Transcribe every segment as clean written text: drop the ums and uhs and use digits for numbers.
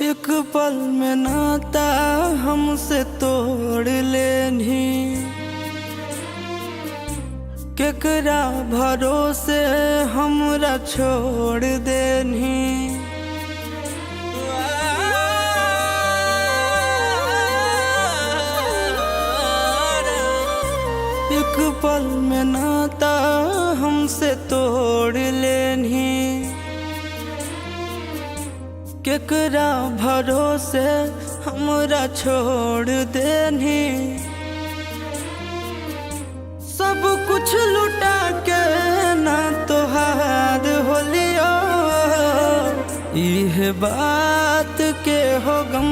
एक पल में नाता हमसे तोड़ लेनी, केकरा भरोसे हमरा छोड़ देनी। एक पल में नाता हमसे तोड़ लेनी, केकरा भरोसे हमरा छोड़ देनी। सब कुछ लुटा के ना तोहार होलियो, इह बात के हो गम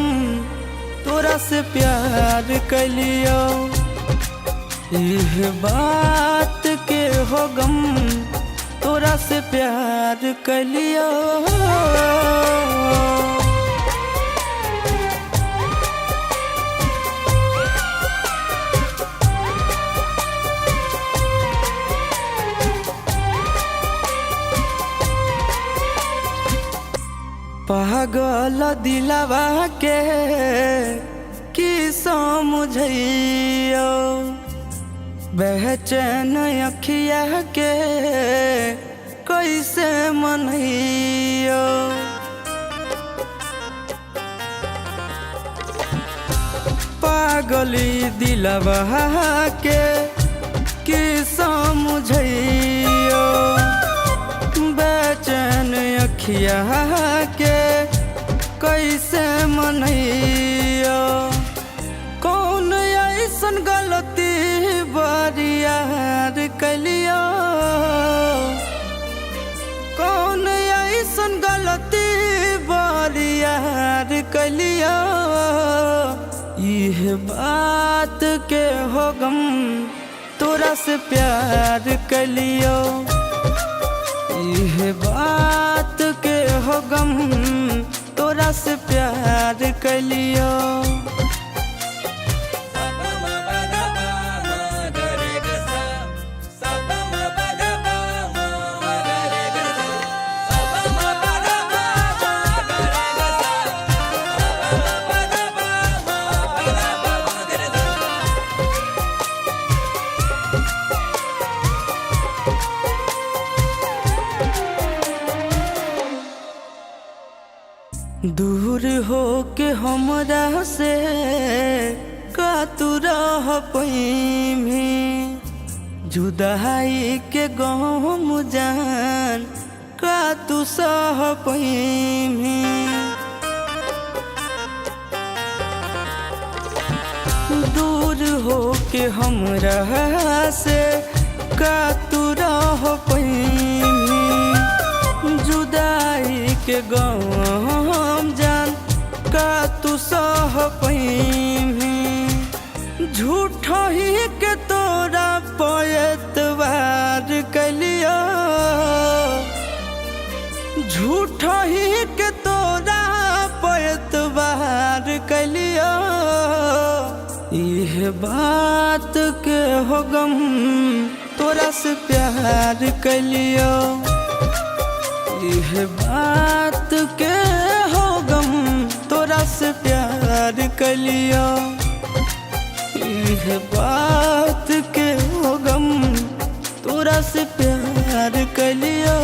तोरा से प्यार कलियो। इह बात के हो गम तोरा से प्यार कलियो। पागल दिलवा के की समझइयो, बेचैन अखिया के कैसे मनइयो। पागली दिलवा के की समझइयो, बेचैन अखिया के कैसे मनइयो। कौन ऐसन गलती बरियार कलियो, कौन ऐसन गलती बरियार कलियो। इह बात के हो गम तोरा से प्यार कलियो। इह बात के हो गम तोरा से प्यार कलियो। दूर हो के हमरा से का तू रह पैमी, जुदाई के गम जान का तू सह पैमी। दूर हो के हमरा से का तू रह पैमी, जुदाई के गम जान का तू सह पैमी। झूठ ही के तोरा पैतवार कलियो, झूठ ही के तोरा पैतवार कलियो। इह बात के हो गम तोरा से प्यार कलियो। इह बात के हो गम तोरा से प्यार कलियो। इह बात के हो गम तोरा से प्यार कलियो।